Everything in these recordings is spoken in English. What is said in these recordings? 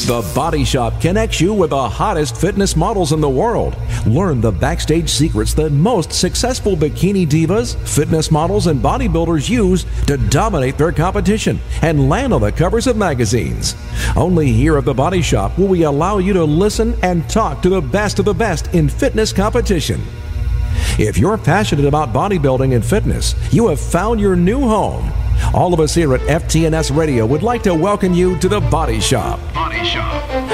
The Body Shop connects you with the hottest fitness models in the world. Learn the backstage secrets that most successful bikini divas, fitness models, and bodybuilders use to dominate their competition and land on the covers of magazines. Only here at the Body Shop will we allow you to listen and talk to the best in fitness competition. If you're passionate about bodybuilding and fitness, you have found your new home. All of us here at FTNS Radio would like to welcome you to the Body Shop.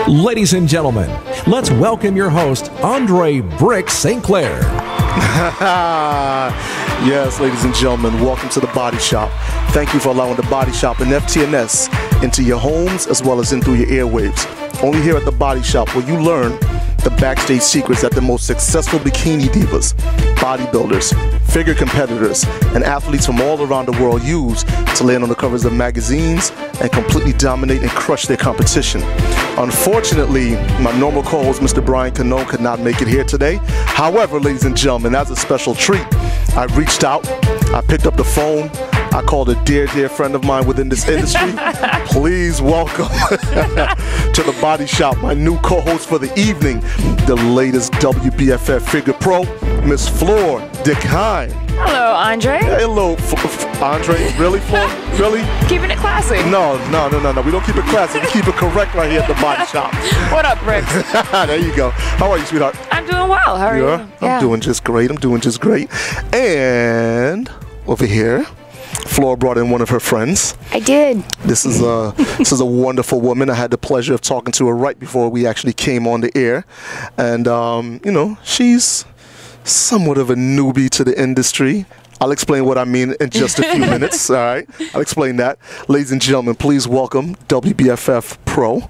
Ladies and gentlemen, let's welcome your host, Andre Brick St. Clair. Yes, ladies and gentlemen, welcome to the Body Shop. Thank you for allowing the Body Shop and FTNS into your homes as well as in through your airwaves. Only here at the Body Shop will you learn the backstage secrets that the most successful bikini divas, bodybuilders, figure competitors, and athletes from all around the world use to land on the covers of magazines and completely dominate and crush their competition. Unfortunately, my normal co-host, Mr. Brian Canone, could not make it here today. However, ladies and gentlemen, as a special treat, I reached out, I picked up the phone, I called a dear friend of mine within this industry. Please welcome to the Body Shop my new co-host for the evening, the latest WBFF figure pro, Miss Floor DeKine. Hello, Andre. Hello, Andre. Really, Floor? Really? Keeping it classy. No. We don't keep it classy. We keep it correct right here at the Body Shop. What up, Rick? There you go. How are you, sweetheart? I'm doing well. How are you? Yeah. I'm doing just great. And over here, Flora brought in one of her friends. I did. This is a wonderful woman. I had the pleasure of talking to her right before we actually came on the air, and you know, she's somewhat of a newbie to the industry. I'll explain what I mean in just a few minutes. All right, I'll explain that. Ladies and gentlemen, please welcome WBFF Pro,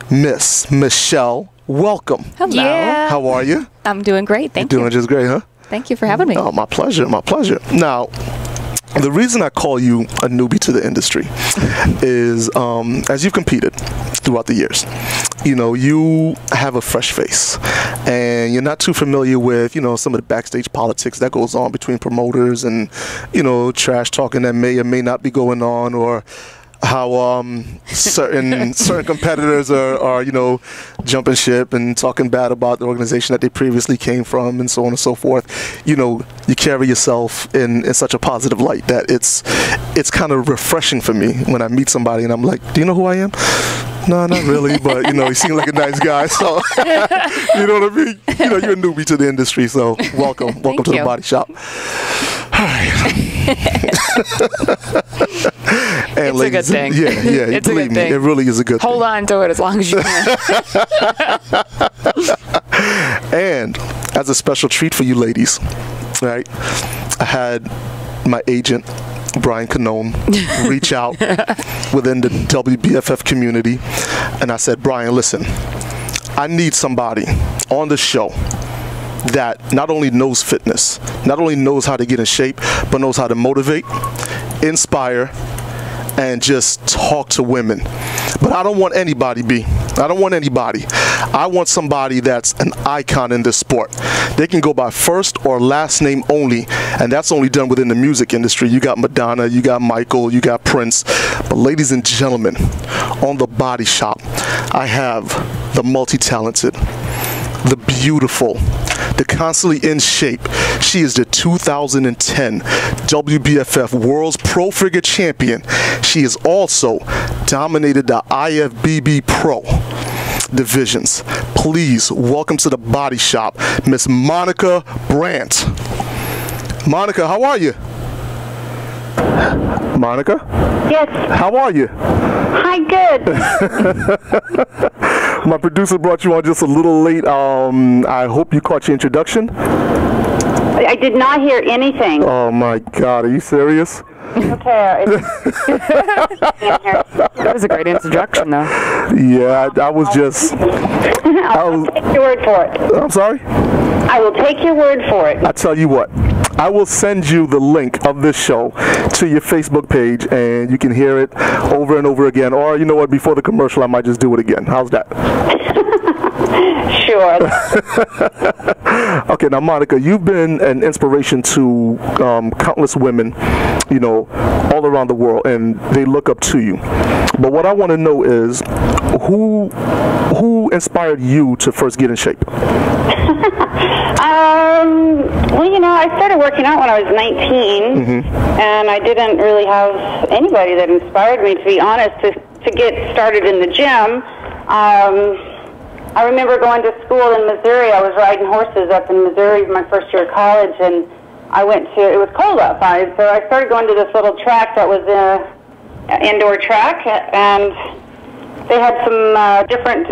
Miss Michelle. Welcome. Hello. Yeah. How are you? I'm doing great. Thank you. Doing just great, huh? Thank you for having me. Oh, my pleasure. My pleasure. Now, the reason I call you a newbie to the industry is as you've competed throughout the years, you know, you have a fresh face and you're not too familiar with, you know, some of the backstage politics that goes on between promoters and, you know, trash talking that may or may not be going on, or how certain competitors are you know, jumping ship and talking bad about the organization that they previously came from, and so on and so forth. You know, you carry yourself in such a positive light that it's kind of refreshing for me when I meet somebody and I'm like, do you know who I am? No, not really, but you know, you seem like a nice guy, so you know what I mean? You know, you're a newbie to the industry, so welcome to the Body Shop. All right. It's a good thing. Yeah, it's a good thing. It really is a good thing. Hold on to it as long as you can. And as a special treat for you ladies, right, I had my agent, Brian Canone, reach out within the WBFF community, and I said, Brian, listen, I need somebody on the show that not only knows fitness, not only knows how to get in shape, but knows how to motivate, inspire, and just talk to women. But I don't want anybody, B. I don't want anybody. I want somebody that's an icon in this sport. They can go by first or last name only, and that's only done within the music industry. You got Madonna, you got Michael, you got Prince. But ladies and gentlemen, on the Body Shop, I have the multi-talented, the beautiful, the constantly in shape. She is the 2010 WBFF World's Pro Figure Champion. She has also dominated the IFBB Pro divisions. Please welcome to the Body Shop, Miss Monica Brant. Monica, how are you? Monica? Yes. How are you? Hi, good. My producer brought you on just a little late. I hope you caught your introduction. I did not hear anything. Oh my God, are you serious? Okay. That was a great introduction, though. Yeah, I was just... I'll take your word for it. I'm sorry? I will take your word for it. I tell you what, I will send you the link of this show to your Facebook page, and you can hear it over and over again. Or, you know what, before the commercial, I might just do it again. How's that? Sure. Okay, now Monica, you've been an inspiration to countless women, you know, all around the world, and they look up to you. But what I want to know is, who inspired you to first get in shape? Well, you know, I started working out when I was 19, and I didn't really have anybody that inspired me, to be honest, to get started in the gym. I remember going to school in Missouri. I was riding horses up in Missouri my first year of college, and it was cold outside, so I started going to this little track that was an indoor track, and they had some different,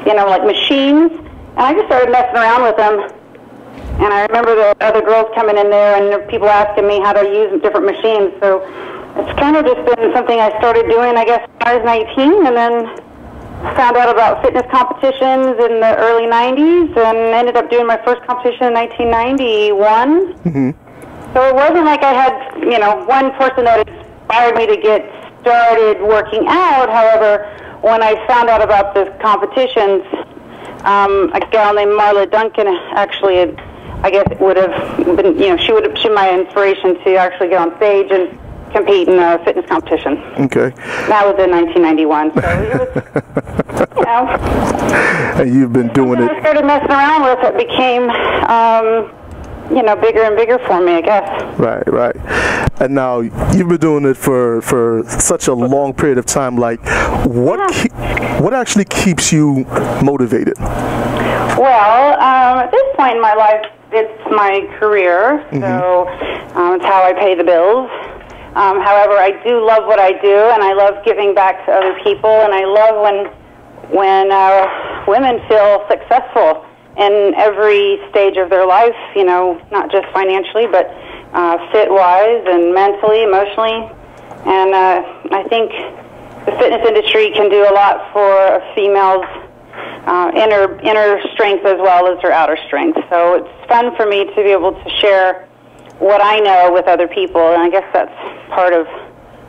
you know, like machines, and I just started messing around with them. And I remember the other girls coming in there and people asking me how to use different machines, so it's kind of just been something I started doing, I guess, when I was 19, and then found out about fitness competitions in the early 90s and ended up doing my first competition in 1991. So it wasn't like I had, you know, one person that inspired me to get started working out. However, when I found out about the competitions, a gal named Marla Duncan actually, I guess, would have been, you know, she would have been my inspiration to actually get on stage and compete in a fitness competition. Okay. That was in 1991. So it was, you know. And you've been doing it. I started messing around with it, became, you know, bigger and bigger for me, I guess. Right, right. And now you've been doing it for such a long period of time. Like, what actually keeps you motivated? Well, at this point in my life, it's my career, so it's how I pay the bills. However, I do love what I do, and I love giving back to other people, and I love when women feel successful in every stage of their life, you know, not just financially, but fit-wise and mentally, emotionally. And I think the fitness industry can do a lot for a female's inner strength as well as her outer strength. So it's fun for me to be able to share what I know with other people, and I guess that's part of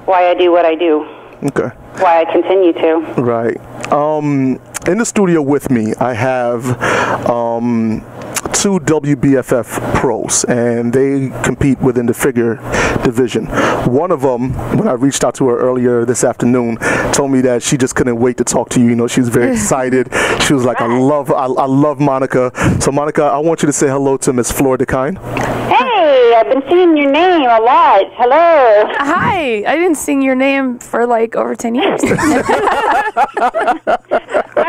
why I do what I do. Okay. Why I continue to. Right. In the studio with me, I have two WBFF pros, and they compete within the figure division. One of them, when I reached out to her earlier this afternoon, told me that she just couldn't wait to talk to you. You know, she was very excited. She was like, I love Monica. So Monica, I want you to say hello to Miss Flora DeKine. Hey, I've been seeing your name a lot. Hello. Hi. I didn't sing your name for like over 10 years. I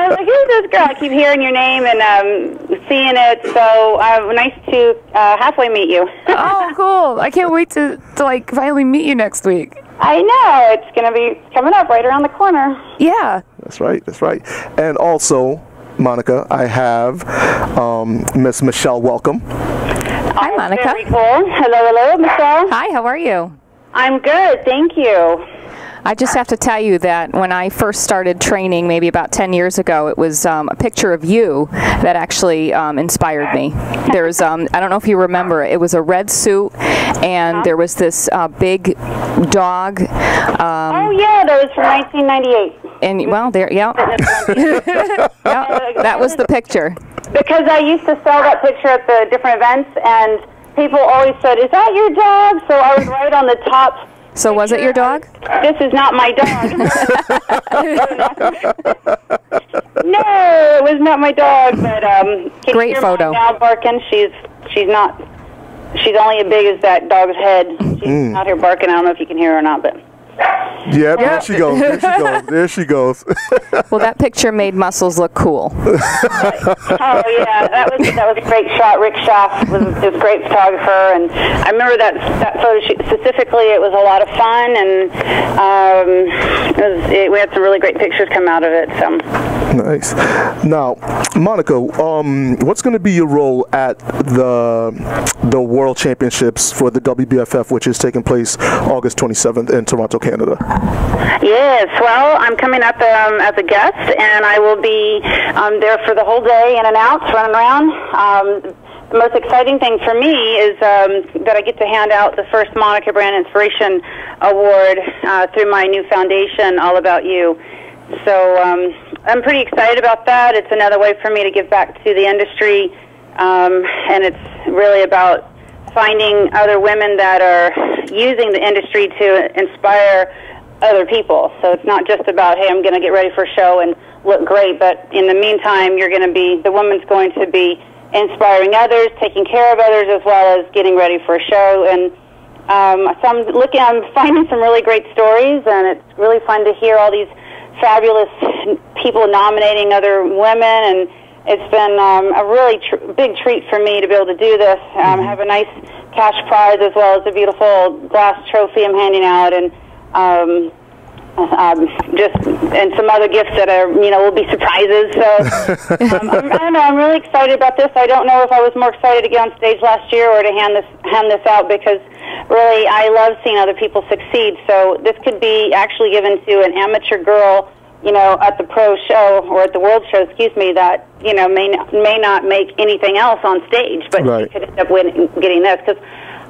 was like, who's this girl? I keep hearing your name and seeing it, so nice to halfway meet you. Oh, cool. I can't wait to like finally meet you next week. I know. It's going to be coming up right around the corner. Yeah. That's right. That's right. And also, Monica, I have Miss Michelle Welcome. Hi, Monica. Very cool. Hello, Michelle. Hi, how are you? I'm good, thank you. I just have to tell you that when I first started training, maybe about 10 years ago, it was a picture of you that actually inspired me. There's, I don't know if you remember, it was a red suit, and there was this big dog. Oh yeah, that was from 1998. And well, there, yeah. That was the picture. Because I used to sell that picture at the different events, and people always said, "Is that your dog?" So I was right on the top. So was it your dog? This is not my dog. No, it was not my dog. But great photo. Now barking. She's not. She's only as big as that dog's head. She's out here barking. I don't know if you can hear her or not, but. Yeah, there she goes. There she goes. There she goes. Well, that picture made muscles look cool. Oh yeah, that was a great shot. Rick Schaff was a great photographer, and I remember that photo shoot specifically. It was a lot of fun, and we had some really great pictures come out of it. So nice. Now, Monica, what's going to be your role at the World Championships for the WBFF, which is taking place August 27th in Toronto, Canada? Yes, well, I'm coming up as a guest, and I will be there for the whole day, in and out, running around. The most exciting thing for me is that I get to hand out the first Monica Brant Inspiration Award through my new foundation, All About You. So I'm pretty excited about that. It's another way for me to give back to the industry, and it's really about finding other women that are using the industry to inspire other people. So it's not just about, hey, I'm going to get ready for a show and look great, but in the meantime, the woman's going to be inspiring others, taking care of others, as well as getting ready for a show. And so I'm finding some really great stories, and it's really fun to hear all these fabulous people nominating other women, and it's been a really big treat for me to be able to do this. Have a nice cash prize as well as a beautiful glass trophy I'm handing out, and and some other gifts that are, will be surprises. So I don't know. I'm really excited about this. I don't know if I was more excited to get on stage last year or to hand this out, because really I love seeing other people succeed. So this could be actually given to an amateur girl, at the pro show or at the world show, that may not make anything else on stage, but right. she could end up getting this, because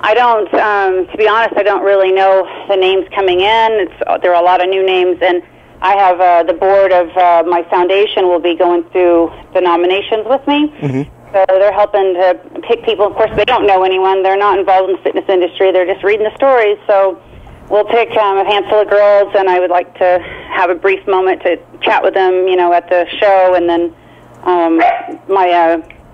I don't, to be honest, I don't really know the names coming in. There are a lot of new names, and I have the board of my foundation will be going through the nominations with me. Mm-hmm. So they're helping to pick people. Of course, they don't know anyone. They're not involved in the fitness industry. They're just reading the stories. So we'll pick a handful of girls, and I would like to have a brief moment to chat with them, at the show, and then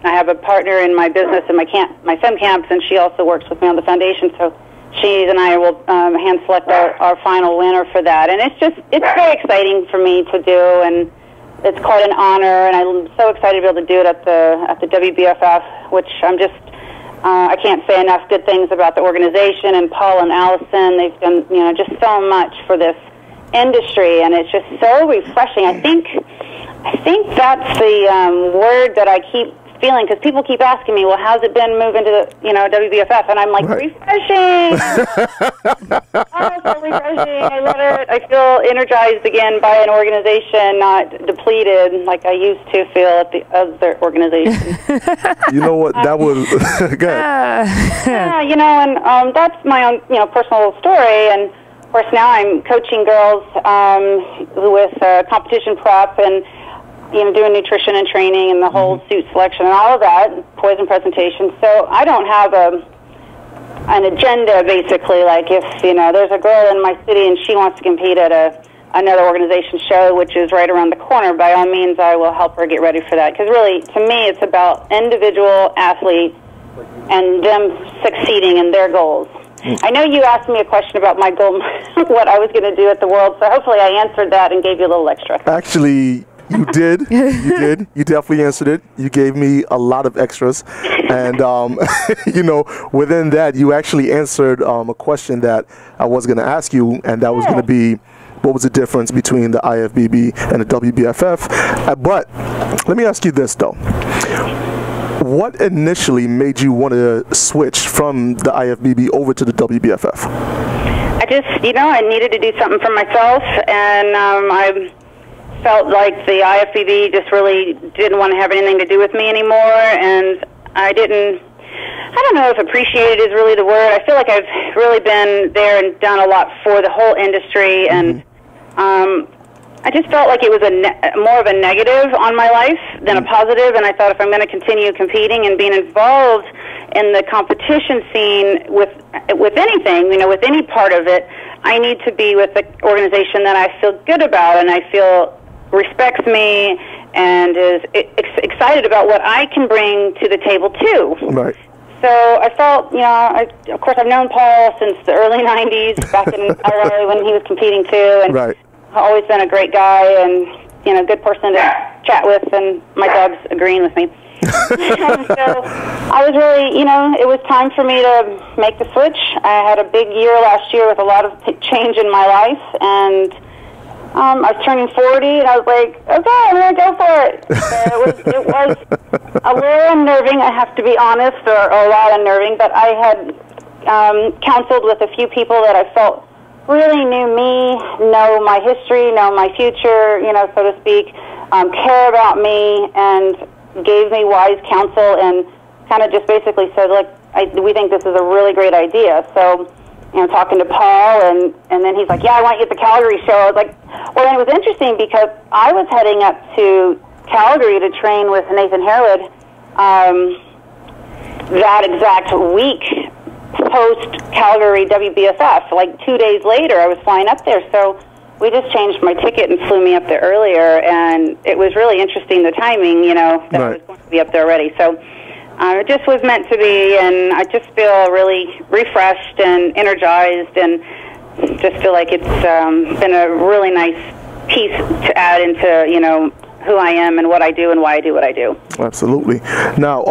I have a partner in my business in my fem camps, and she also works with me on the foundation. So she and I will hand select our final winner for that, and it's very exciting for me to do, and it's quite an honor, and I'm so excited to be able to do it at the WBFF, which I can't say enough good things about the organization, and Paul and Allison. They've done just so much for this industry, and it's just so refreshing. I think that's the word that I keep feeling, because people keep asking me, well, how's it been moving to the WBFF? And I'm like, right. Refreshing. Oh, so refreshing. I love it. I feel energized again by an organization, not depleted like I used to feel at the other organization. You know what? That was good. Yeah, and that's my own personal story. And of course now I'm coaching girls with competition prep, and doing nutrition and training and the whole suit selection and all of that, poison presentation. So I don't have an agenda, basically. Like if, there's a girl in my city and she wants to compete at another organization show, which is right around the corner, by all means I will help her get ready for that. Because really, to me, it's about individual athletes and them succeeding in their goals. I know you asked me a question about my goal, what I was going to do at the World, so hopefully I answered that and gave you a little extra. Actually, you did. You did. You definitely answered it. You gave me a lot of extras. And, within that, you actually answered a question that I was going to ask you, and that was going to be, what was the difference between the IFBB and the WBFF? But let me ask you this, though. What initially made you want to switch from the IFBB over to the WBFF? I just, I needed to do something for myself, and I felt like the IFBB just really didn't want to have anything to do with me anymore, and I don't know if appreciated is really the word. I feel like I've really been there and done a lot for the whole industry, and I just felt like it was more of a negative on my life than a positive, and I thought if I'm going to continue competing and being involved in the competition scene with anything, with any part of it, I need to be with an organization that I feel good about and I feel respects me and is excited about what I can bring to the table too. Right. So I felt, of course I've known Paul since the early 90s, back in LA when he was competing too, and right. I've always been a great guy and, good person to chat with, and my dog's agreeing with me. So I was really, it was time for me to make the switch. I had a big year last year with a lot of change in my life, and I was turning 40, and I was like, okay, I'm going to go for it. So it was a little unnerving, I have to be honest, or a lot unnerving, but I had counseled with a few people that I felt really knew me, know my history, know my future, so to speak, care about me, and gave me wise counsel, and kind of just basically said, look, we think this is a really great idea. So talking to Paul, and then he's like, yeah, I want you at the Calgary show. I was like, well, and it was interesting because I was heading up to Calgary to train with Nathan Harewood that exact week post-Calgary WBFF. Like 2 days later, I was flying up there, so we just changed my ticket and flew me up there earlier, and it was really interesting, the timing, that I was going to be up there already. So it just was meant to be, and I just feel really refreshed and energized, and just feel like it's been a really nice piece to add into, who I am and what I do and why I do what I do. Absolutely. Now,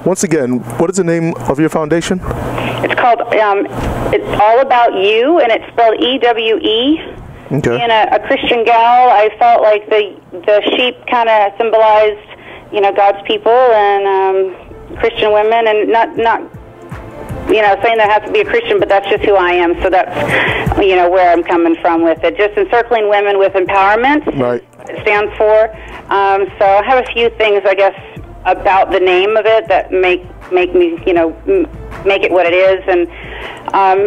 once again, what is the name of your foundation? It's called, it's All About You, and it's spelled E-W-E. Okay. Being a Christian gal, I felt like the sheep kind of symbolized, God's people and Christian women, and not saying that I have to be a Christian, but that's just who I am. So that's, where I'm coming from with it. Just encircling women with empowerment. Right. It stands for. So I have a few things, I guess, about the name of it that make me, make it what it is. And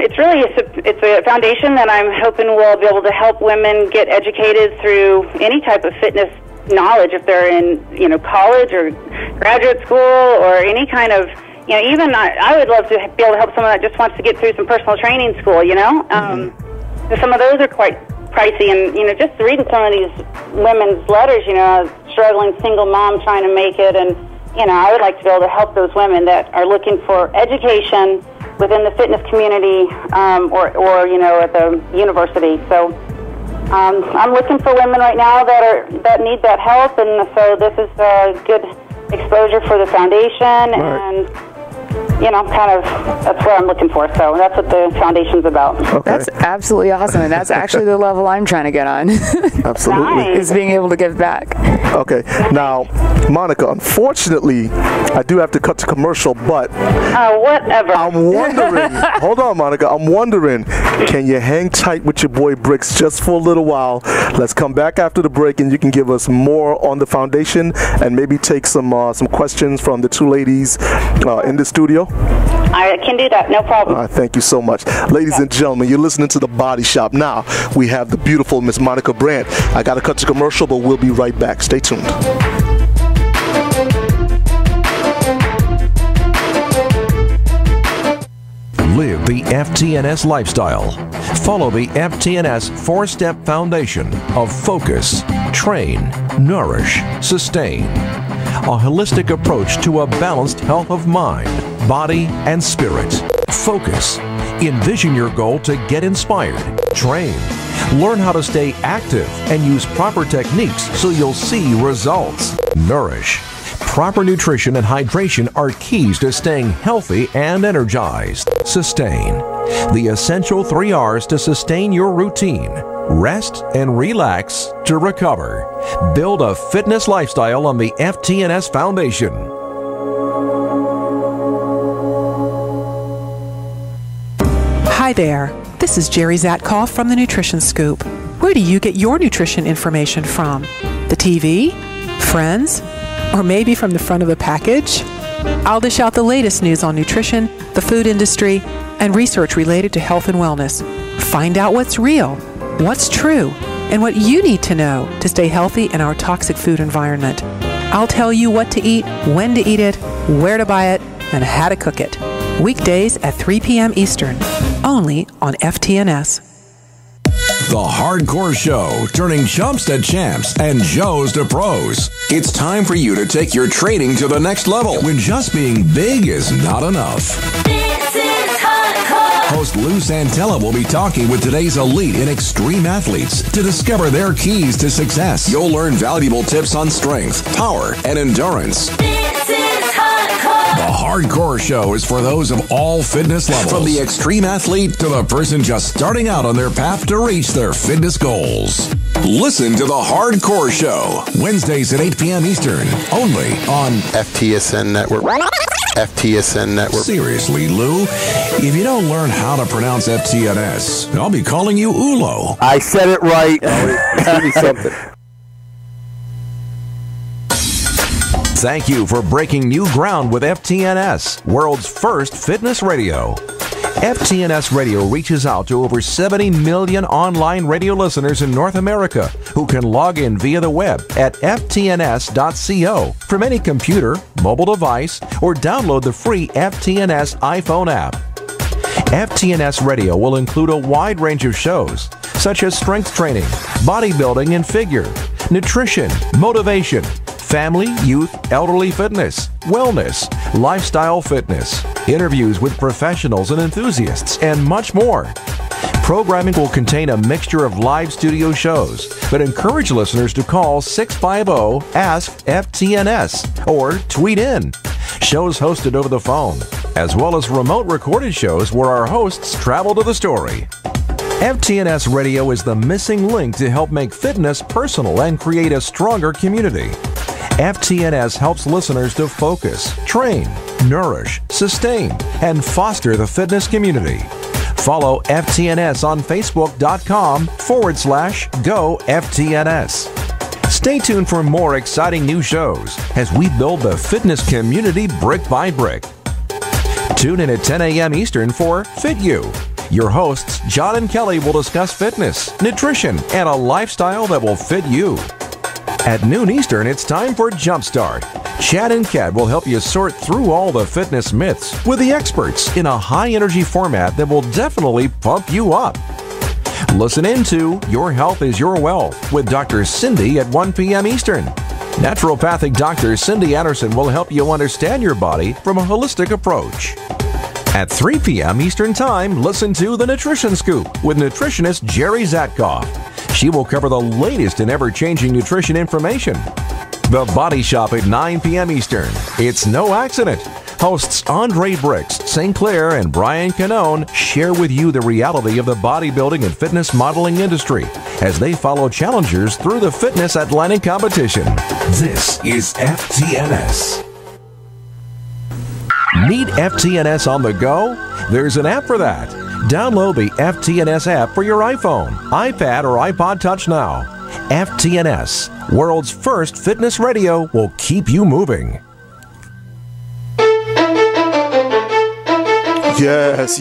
it's really it's a foundation that I'm hoping will be able to help women get educated through any type of fitness knowledge, if they're in college or graduate school or any kind of even I would love to be able to help someone that just wants to get through some personal training school. Some of those are quite pricey, and just reading some of these women's letters, struggling single mom trying to make it, and I would like to be able to help those women that are looking for education within the fitness community, or at the university. So I'm looking for women right now that need that help, and so this is a good exposure for the foundation, and that's what I'm looking for. So that's what the foundation's about. Okay. That's absolutely awesome, and that's actually the level I'm trying to get on. Absolutely. Nice. Is being able to give back. Okay. Now, Monica, unfortunately, I do have to cut to commercial, but whatever. I'm wondering, hold on, Monica, I'm wondering, can you hang tight with your boy Bricks just for a little while? Let's come back after the break, and you can give us more on the foundation and maybe take some questions from the two ladies in the studio. I can do that, no problem. Thank you so much. Ladies and gentlemen, you're listening to The Body Shop. Now, we have the beautiful Miss Monica Brant. I got to cut to commercial, but we'll be right back. Stay tuned. Live the FTNS lifestyle. Follow the FTNS 4-step foundation of focus, train, nourish, sustain. A holistic approach to a balanced health of mind, body, and spirit. Focus. Envision your goal to get inspired. Train. Learn how to stay active and use proper techniques so you'll see results. Nourish. Proper nutrition and hydration are keys to staying healthy and energized. Sustain. The essential 3 R's to sustain your routine. Rest and relax to recover. Build a fitness lifestyle on the FTNS Foundation. Hi there. This is Jerry Zatkoff from the Nutrition Scoop. Where do you get your nutrition information from? The TV? Friends? Or maybe from the front of a package? I'll dish out the latest news on nutrition, the food industry, and research related to health and wellness. Find out what's real, what's true, and what you need to know to stay healthy in our toxic food environment. I'll tell you what to eat, when to eat it, where to buy it, and how to cook it. Weekdays at 3 p.m. Eastern, only on FTNS. The Hardcore Show, turning chumps to champs and Joes to pros. It's time for you to take your training to the next level when just being big is not enough. This is Hardcore. Host Lou Santella will be talking with today's elite and extreme athletes to discover their keys to success. You'll learn valuable tips on strength, power, and endurance. This is Hardcore. The Hardcore Show is for those of all fitness levels, from the extreme athlete to the person just starting out on their path to reach their fitness goals. Listen to The Hardcore Show, Wednesdays at 8 p.m. Eastern, only on FTSN Network. FTSN Network. Seriously, Lou, if you don't learn how to pronounce FTNS, I'll be calling you Ulo. I said it right. Tell me something. Thank you for breaking new ground with FTNS, world's first fitness radio. FTNS Radio reaches out to over 70 million online radio listeners in North America who can log in via the web at ftns.co from any computer, mobile device, or download the free FTNS iPhone app. FTNS Radio will include a wide range of shows such as strength training, bodybuilding and figure, nutrition, motivation, family, youth, elderly fitness, wellness, lifestyle fitness, interviews with professionals and enthusiasts, and much more. Programming will contain a mixture of live studio shows, but encourage listeners to call 650-ASK-FTNS or tweet in. Shows hosted over the phone, as well as remote recorded shows where our hosts travel to the story. FTNS Radio is the missing link to help make fitness personal and create a stronger community. FTNS helps listeners to focus, train, nourish, sustain, and foster the fitness community. Follow FTNS on Facebook.com/GoFTNS. Stay tuned for more exciting new shows as we build the fitness community brick by brick. Tune in at 10 a.m. Eastern for Fit You. Your hosts, John and Kelly, will discuss fitness, nutrition, and a lifestyle that will fit you. At noon Eastern, it's time for Jumpstart. Chad and Kat will help you sort through all the fitness myths with the experts in a high-energy format that will definitely pump you up. Listen in to Your Health is Your Wealth with Dr. Cindy at 1 p.m. Eastern. Naturopathic Dr. Cindy Anderson will help you understand your body from a holistic approach. At 3 p.m. Eastern Time, listen to The Nutrition Scoop with nutritionist Jerry Zatkoff. She will cover the latest and ever-changing nutrition information. The Body Shop at 9 p.m. Eastern. It's no accident. Hosts Andre Bricks, St. Clair, and Brian Canone share with you the reality of the bodybuilding and fitness modeling industry as they follow challengers through the Fitness Atlantic competition. This is FTNS. Need FTNS on the go? There's an app for that. Download the FTNS app for your iPhone, iPad, or iPod Touch now. FTNS, world's first fitness radio, will keep you moving. Yes,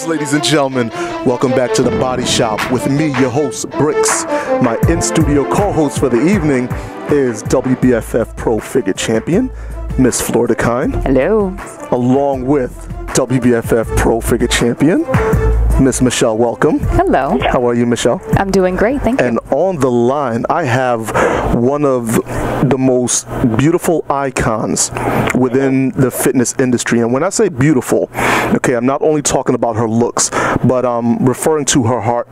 ladies and gentlemen. Welcome back to The Body Shop with me, your host, Bricks. My in-studio co-host for the evening is WBFF Pro Figure Champion, Miss Florida Kind. Hello. Along with WBFF Pro Figure Champion, Miss Michelle. Welcome. Hello. How are you, Michelle? I'm doing great, thank you. And on the line, I have one of the most beautiful icons within the fitness industry. And when I say beautiful, okay, I'm not only talking about her looks, but I'm referring to her heart.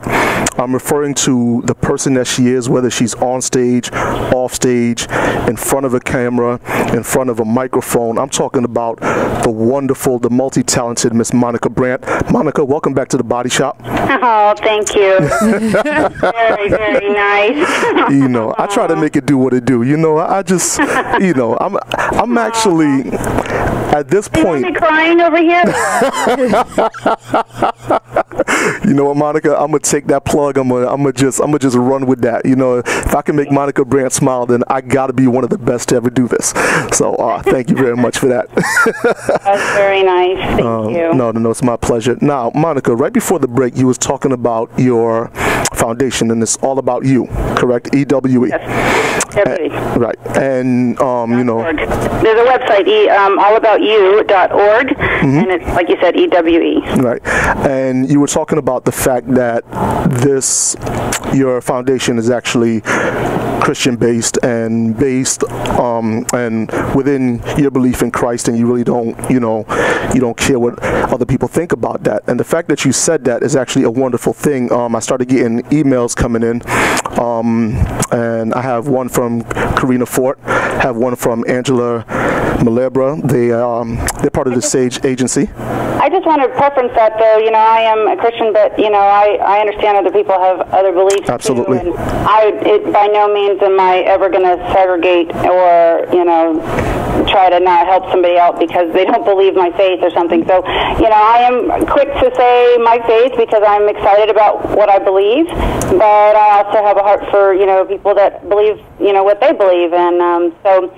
I'm referring to the person that she is, whether she's on stage, off stage, in front of a camera, in front of a microphone. I'm talking about the wonderful, the multi-talented Miss Monica Brant. Monica, welcome back to the Body Shop. Oh, thank you. Very, very nice. You know, I try to make it do what it do. You know, I just, you know, I'm actually at this point. You crying over here? You know what, Monica? I'm gonna take that plug. I'm gonna just run with that. You know, if I can make Monica Brant smile, then I gotta be one of the best to ever do this. So, thank you very much for that. That's very nice. Thank you. No, it's my pleasure. Now, Monica, right before the break, you was talking about your foundation, and it's all about you, correct? EWE. Yes. Right. And you know, there's a website, allaboutyou.org, and it's like you said, EWE. Right. And you were talking about the fact that your foundation is actually Christian-based and based and within your belief in Christ, and you really don't, you don't care what other people think about that. And the fact that you said that is actually a wonderful thing. I started getting emails coming in, and I have one from Karina Fort, have one from Angela Malebra. They're part of the Sage Agency. I just want to preference that, though. You know, I am a Christian, but I understand other people have other beliefs. Absolutely. Too, and by no means am I ever going to segregate or try to not help somebody out because they don't believe my faith or something. So I am quick to say my faith because I'm excited about what I believe, but I also have a heart for people that believe what they believe, and so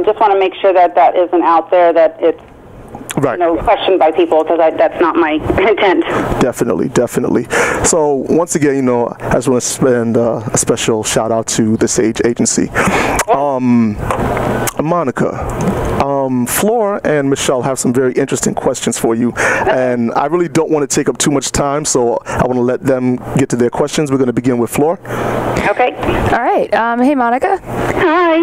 just want to make sure that isn't out there, that it's Right. questioned by people, because that's not my intent. Definitely, definitely. So once again, I just want to spend a special shout out to the Sage Agency. Monica, Flora and Michelle have some very interesting questions for you, and I really don't want to take up too much time, so I want to let them get to their questions. We're going to begin with Flora. Okay. All right. Hey, Monica. Hi.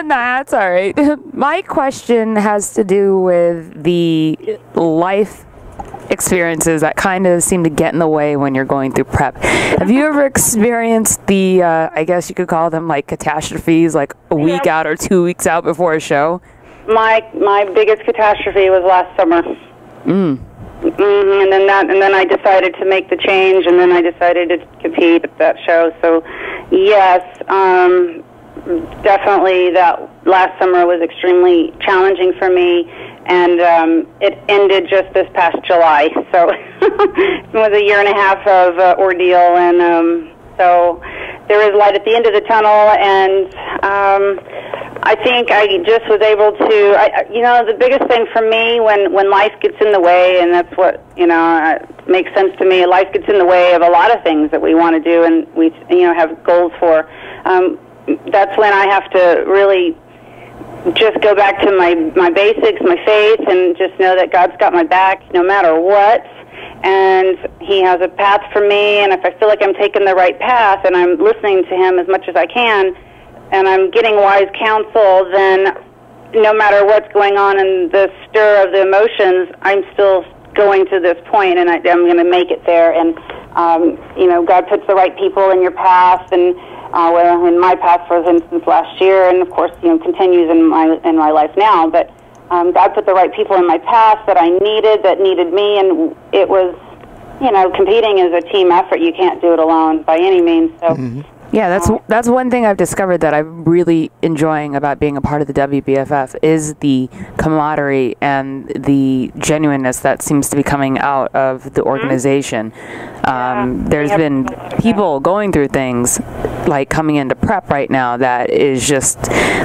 Nah, that's all right. My question has to do with the life experiences that kind of seem to get in the way when you're going through prep. Have you ever experienced the, I guess you could call them like catastrophes, like a week out or 2 weeks out before a show? My biggest catastrophe was last summer. And then I decided to make the change, and then I decided to compete at that show. So, yes, definitely that last summer was extremely challenging for me, and it ended just this past July. So it was a year and a half of ordeal, and so there is light at the end of the tunnel, and I think I just was able to, the biggest thing for me when life gets in the way, and that's what, makes sense to me, life gets in the way of a lot of things that we want to do and we, have goals for. That's when I have to really just go back to my basics, my faith, and just know that God's got my back no matter what. And He has a path for me, and if I feel like I'm taking the right path and I'm listening to Him as much as I can, and I'm getting wise counsel, then no matter what's going on in the stir of the emotions, I'm still going to this point, and I'm going to make it there. And, God puts the right people in your path, and in my path, for instance, last year, and of course, continues in my life now. But God put the right people in my path that needed me, and it was, competing is a team effort. You can't do it alone by any means. So. Yeah, that's one thing I've discovered that I'm really enjoying about being a part of the WBFF is the camaraderie and the genuineness that seems to be coming out of the organization. There's been people going through things like coming into prep right now that is just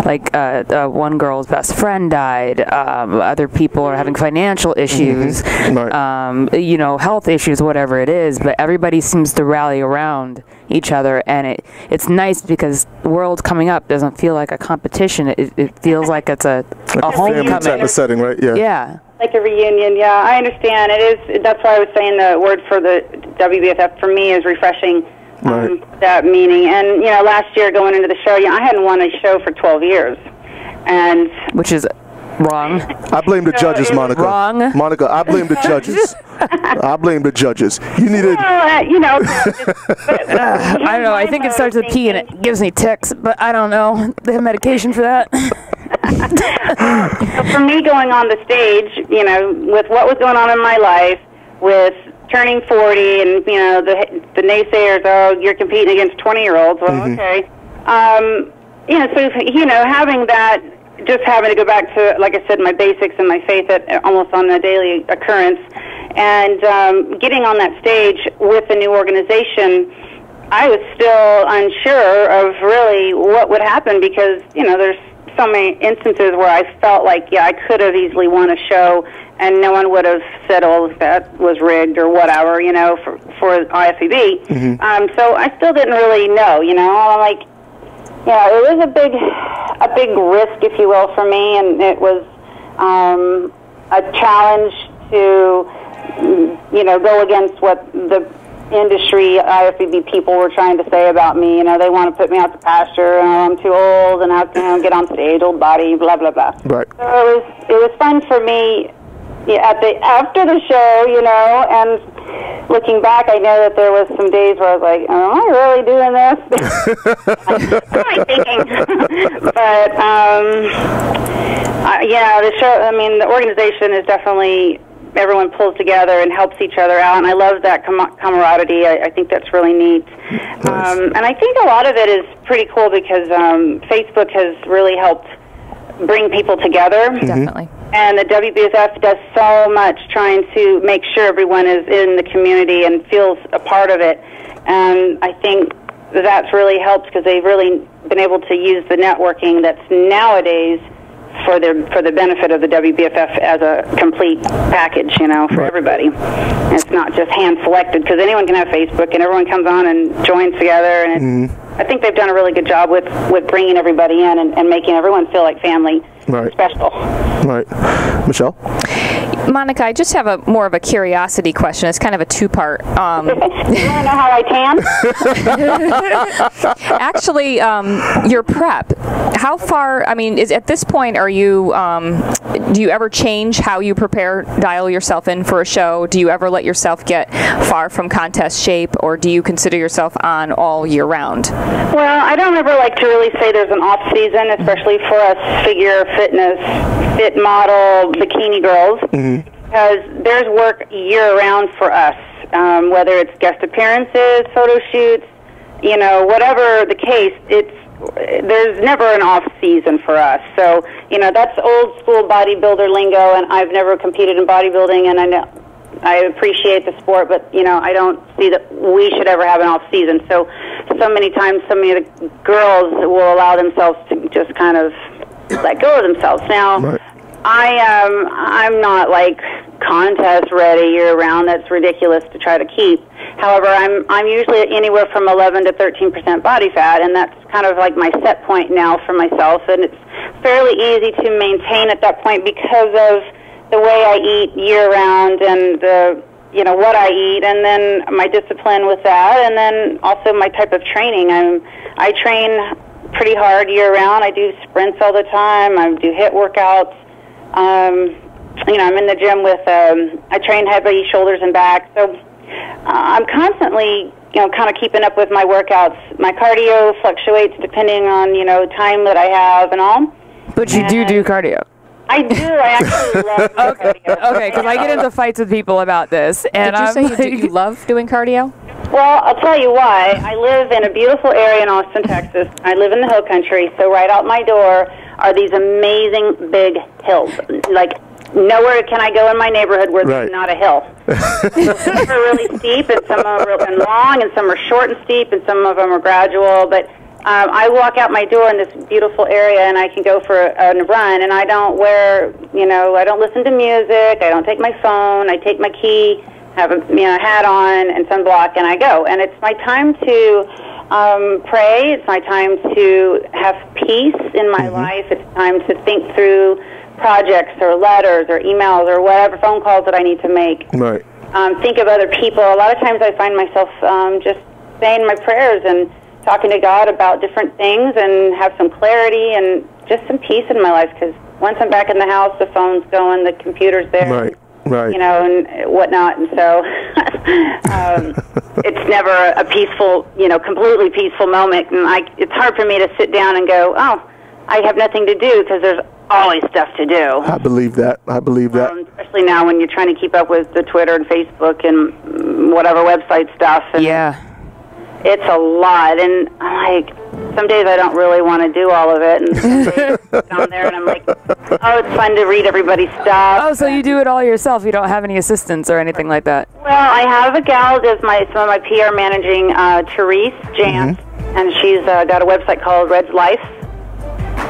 like one girl's best friend died. Other people are having financial issues, health issues, whatever it is. But everybody seems to rally around each other, and it's nice because the world coming up doesn't feel like a competition. It feels like it's a homecoming type of setting, right? Yeah. Like a reunion. Yeah, I understand. It is. That's why I was saying the word for the WBFF for me is refreshing. That meaning. And last year going into the show, I hadn't won a show for 12 years, and which is wrong. I blame the judges, Monica. Wrong. Monica, I blame the judges. I blame the judges. You needed. I don't know. I think it starts with P and it gives me tics, but I don't know. They have medication for that. So for me, going on the stage, with what was going on in my life, with turning 40, and the naysayers, oh, you're competing against 20-year-olds. Well, okay. So having that. Just having to go back to, like I said, my basics and my faith almost on a daily occurrence, and getting on that stage with the new organization, I was still unsure of really what would happen because, there's so many instances where I felt like, I could have easily won a show and no one would have said, oh, that was rigged or whatever, for IFBB. So I still didn't really know, I'm like, yeah, it was a big risk, if you will, for me, and it was a challenge to, go against what the industry IFBB people were trying to say about me. They want to put me out to pasture, I'm too old, and how can I get on stage, old body, blah, blah, blah. Right. So it was fun for me after the show, and looking back, I know that there was some days where I was like, am I really doing this? What am I thinking? But, the show, the organization is definitely, everyone pulls together and helps each other out, and I love that camaraderie. I think that's really neat. Nice. And I think a lot of it is pretty cool because Facebook has really helped bring people together. Definitely. And the WBSF does so much trying to make sure everyone is in the community and feels a part of it. And I think that's really helped because they've really been able to use the networking that's nowadays for the benefit of the WBFF as a complete package, for everybody. And it's not just hand-selected, because anyone can have Facebook, and everyone comes on and joins together. And I think they've done a really good job with bringing everybody in and making everyone feel like family. Right. Special. Right. Michelle? Monica, I just have more of a curiosity question. It's kind of a two-part. You want to know how I tan? Actually, your prep. How far? I mean, at this point, are you? Do you ever change how you dial yourself in for a show? Do you ever let yourself get far from contest shape, or do you consider yourself on all year round? Well, I don't ever like to really say there's an off season, especially for us figure fitness, fit model, bikini girls, because there's work year-round for us, whether it's guest appearances, photo shoots, whatever the case, there's never an off season for us. So, that's old school bodybuilder lingo, and I've never competed in bodybuilding, and I know I appreciate the sport, but, I don't see that we should ever have an off season. So many times, so many of the girls will allow themselves to just kind of let go of themselves. Now, right. I'm not like contest ready year round. That's ridiculous to try to keep. However, I'm usually anywhere from 11 to 13% body fat, and that's kind of like my set point now for myself. And it's fairly easy to maintain at that point because of the way I eat year round and what I eat, and then my discipline with that, and then also my type of training. I train pretty hard year round. I do sprints all the time. I do HIIT workouts. I'm in the gym with, I train heavy shoulders and back. So I'm constantly, kind of keeping up with my workouts. My cardio fluctuates depending on, time that I have and all. But you do cardio. I do. I actually love cardio. Okay, because I get into fights with people about this. And Did you say you love doing cardio? Well, I'll tell you why. I live in a beautiful area in Austin, Texas. I live in the hill country, so right out my door are these amazing big hills. Like, nowhere can I go in my neighborhood where there's not a hill. Some are really steep, and some are real and long, and some are short and steep, and some of them are gradual. But I walk out my door in this beautiful area, and I can go for a run, and I don't wear, I don't listen to music. I don't take my phone. I take my key, have a hat on and sunblock, and I go. And it's my time to pray. It's my time to have peace in my life. It's time to think through projects or letters or emails or whatever, phone calls that I need to make. Right. Think of other people. A lot of times I find myself just saying my prayers and talking to God about different things and have some clarity and just some peace in my life, because once I'm back in the house, the phone's going, the computer's there. Right. Right. And whatnot, and so it's never a peaceful, completely peaceful moment, and it's hard for me to sit down and go, oh, I have nothing to do, because there's always stuff to do. I believe that. Especially now when you're trying to keep up with the Twitter and Facebook and whatever website stuff. And yeah. It's a lot, and some days I don't really want to do all of it, and some days I'm down there and I'm like, oh, it's fun to read everybody's stuff. Oh, so you do it all yourself? You don't have any assistants or anything like that? Well, I have a gal that does some of my PR managing, Therese Jantz, and she's got a website called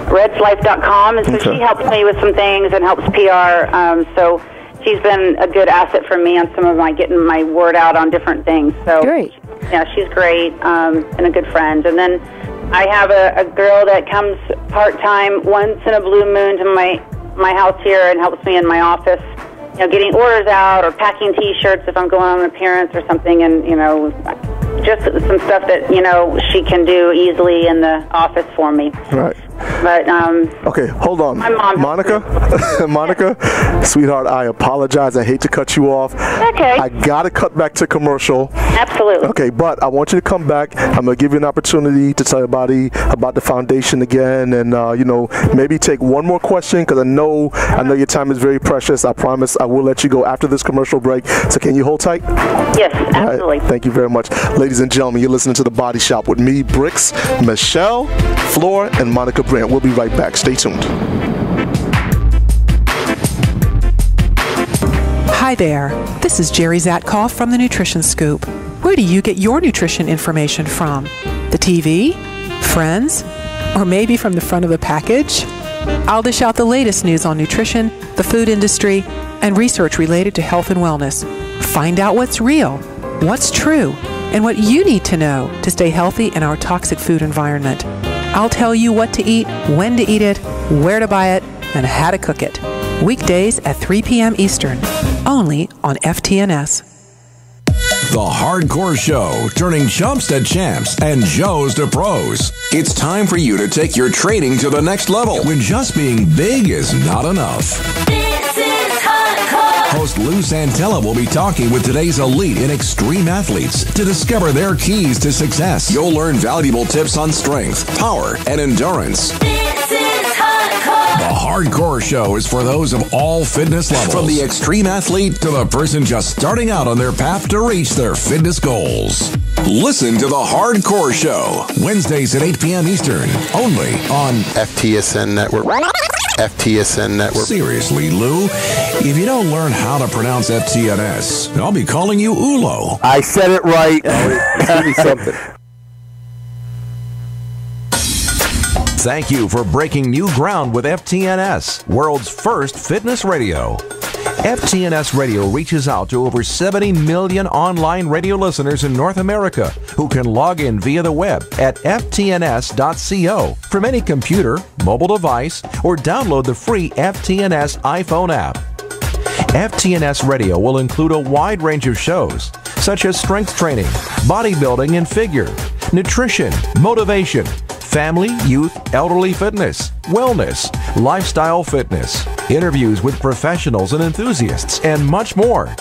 redslife.com, and so she helps me with some things and helps PR, so she's been a good asset for me on some of getting my word out on different things. So great. Yeah, she's great, and a good friend. And then I have a girl that comes part-time once in a blue moon to my house here and helps me in my office, getting orders out or packing T-shirts if I'm going on an appearance or something, and, just some stuff that, she can do easily in the office for me. Right. But, okay, hold on. My mom Monica, sweetheart, I apologize. I hate to cut you off. Okay. I got to cut back to commercial. Absolutely. Okay, but I want you to come back. I'm going to give you an opportunity to tell everybody about the foundation again, and, maybe take one more question, because I know your time is very precious. I promise I will let you go after this commercial break. So can you hold tight? Yes, absolutely. Right, thank you very much. Ladies and gentlemen, you're listening to The Body Shop with me, Bricks, Michelle, Floor, and Monica Brant. We'll be right back. Stay tuned. Hi there. This is Jerry Zatkoff from the Nutrition Scoop. Where do you get your nutrition information from? The The TV? Friends? Or maybe from the front of the package? I'll dish out the latest news on nutrition, the food industry, and research related to health and wellness. Find out what's real, what's true, and what you need to know to stay healthy in our toxic food environment. I'll tell you what to eat, when to eat it, where to buy it, and how to cook it. Weekdays at 3 p.m. Eastern, only on FTNS. The Hardcore Show, turning chumps to champs and Joes to pros. It's time for you to take your training to the next level when just being big is not enough. This is hardcore. Host Lou Santella will be talking with today's elite and extreme athletes to discover their keys to success. You'll learn valuable tips on strength, power, and endurance. This is hardcore. The Hardcore Show is for those of all fitness levels, from the extreme athlete to the person just starting out on their path to reach their fitness goals. Listen to The Hardcore Show, Wednesdays at 8 p.m. Eastern, only on FTSN Network. FTSN Network. Seriously, Lou, if you don't learn how to pronounce FTNS, I'll be calling you Ulo. I said it right. Tell me something. Thank you for breaking new ground with FTNS, world's first fitness radio. FTNS Radio reaches out to over 70 million online radio listeners in North America who can log in via the web at ftns.co from any computer, mobile device, or download the free FTNS iPhone app. FTNS Radio will include a wide range of shows, such as strength training, bodybuilding and figure, nutrition, motivation, family, youth, elderly fitness, wellness, lifestyle fitness, interviews with professionals and enthusiasts, and much more.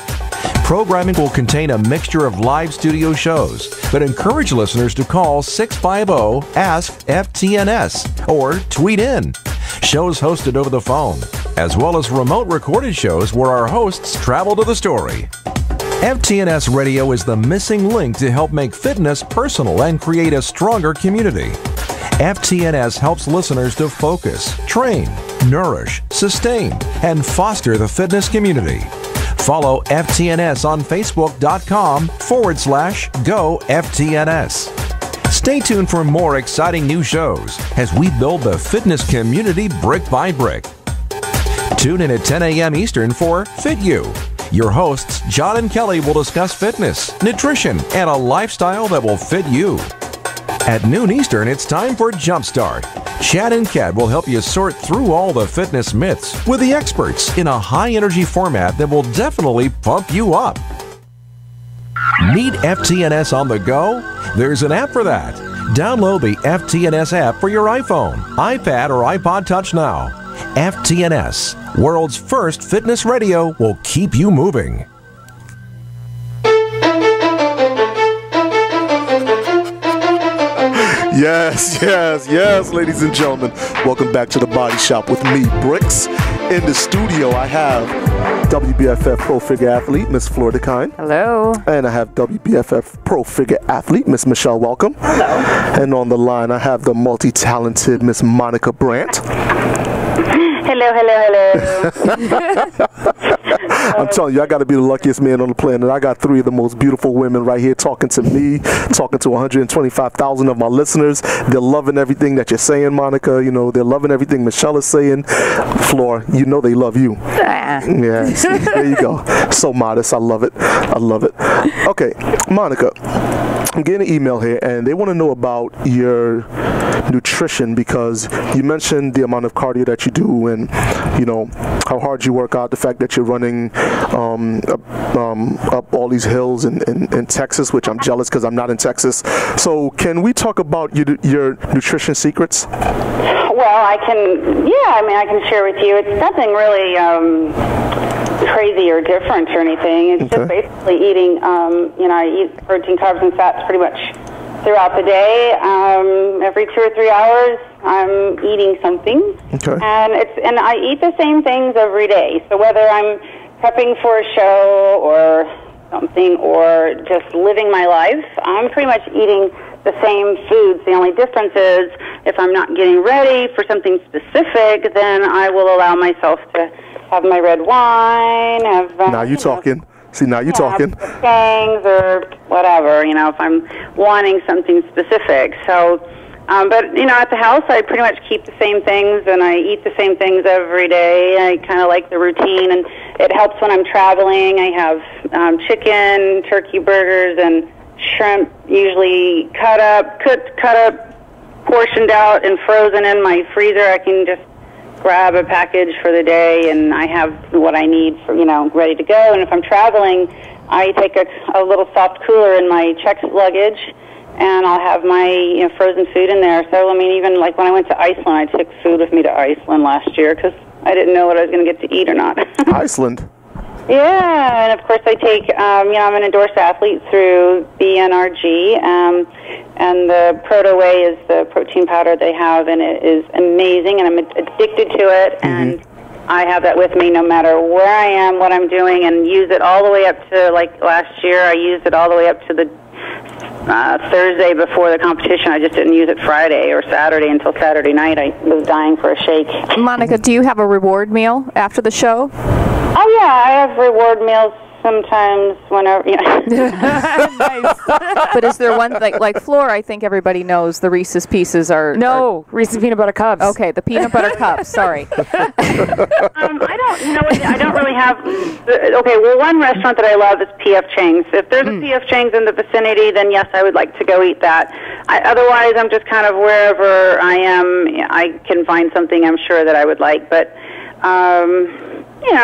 Programming will contain a mixture of live studio shows that encourage listeners to call 650-ASK-FTNS or tweet in. Shows hosted over the phone, as well as remote recorded shows where our hosts travel to the story. FTNS Radio is the missing link to help make fitness personal and create a stronger community. FTNS helps listeners to focus, train, nourish, sustain, and foster the fitness community. Follow FTNS on Facebook.com/GoFTNS. Stay tuned for more exciting new shows as we build the fitness community brick by brick. Tune in at 10 a.m. Eastern for Fit You. Your hosts, John and Kelly, will discuss fitness, nutrition, and a lifestyle that will fit you. At noon Eastern, it's time for Jumpstart. Chad and Kat will help you sort through all the fitness myths with the experts in a high-energy format that will definitely pump you up. Need FTNS on the go? There's an app for that. Download the FTNS app for your iPhone, iPad, or iPod Touch now. FTNS, world's first fitness radio, will keep you moving. Yes, ladies and gentlemen. Welcome back to the Body Shop with me, Bricks. In the studio, I have WBFF Pro Figure Athlete, Miss Florida Kine. Hello. And I have WBFF Pro Figure Athlete, Miss Michelle Welcome. Hello. And on the line, I have the multi-talented Miss Monica Brant. Hello. I'm telling you, I got to be the luckiest man on the planet. I got three of the most beautiful women right here talking to me, talking to 125,000 of my listeners. They're loving everything that you're saying, Monica. You know, they're loving everything Michelle is saying. Floor, you know they love you. Yeah, see, there you go. So modest. I love it. Okay, Monica, I'm getting an email here, and they want to know about your nutrition because you mentioned the amount of cardio that you do and, you know, how hard you work out, the fact that you're running up all these hills in Texas, which I'm jealous because I'm not in Texas. So can we talk about your nutrition secrets? Well, I can share with you. It's nothing really crazy or different or anything. It's just basically eating, I eat protein, carbs, and fats pretty much throughout the day. Every 2 or 3 hours, I'm eating something. Okay. And I eat the same things every day. So whether I'm prepping for a show or something or just living my life, I'm pretty much eating the same foods. The only difference is if I'm not getting ready for something specific, then I will allow myself to have my red wine. Now you talking. See, now you're talking. Things or whatever, you know, if I'm wanting something specific. So, but, you know, at the house, I pretty much keep the same things, and I eat the same things every day. I kind of like the routine, and it helps when I'm traveling. I have chicken, turkey burgers, and shrimp, usually cut up, portioned out, and frozen in my freezer. I can just grab a package for the day, and I have what I need for, you know, ready to go. And if I'm traveling, I take a little soft cooler in my checked luggage, and I'll have my, you know, frozen food in there. So, I mean, even like when I went to Iceland, I took food with me to Iceland last year because I didn't know what I was going to get to eat or not. Iceland? Yeah, and of course I take, you know, I'm an endorsed athlete through BNRG, and the Proto Whey is the protein powder they have, and it is amazing, and I'm addicted to it, and I have that with me no matter where I am, what I'm doing, and use it all the way up to, like last year, I used it all the way up to the Thursday before the competition. I just didn't use it Friday or Saturday until Saturday night. I was dying for a shake. Monica, do you have a reward meal after the show? Oh, yeah, I have reward meals sometimes whenever, you know. Nice. But is there one, like Floor, I think everybody knows the Reese's Pieces are... No, Reese's Peanut Butter Cups. Okay, the peanut butter cups, sorry. I don't know, I don't really have... Okay, well, one restaurant that I love is P.F. Chang's. If there's a P.F. Chang's in the vicinity, then yes, I would like to go eat that. Otherwise, I'm just kind of wherever I am, I can find something I'm sure that I would like, but... you know,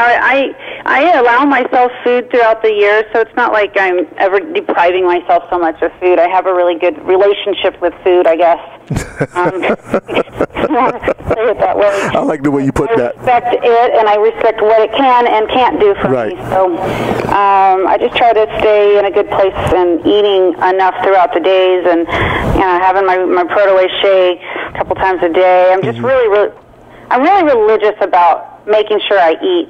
I allow myself food throughout the year, so it's not like I'm ever depriving myself so much of food. I have a really good relationship with food, I guess. Say it that way. I like the way you put that. I respect it, and I respect what it can and can't do for me. So I just try to stay in a good place and eating enough throughout the days, and you know, having my Proto Whey shake a couple times a day. I'm just I'm really religious about making sure I eat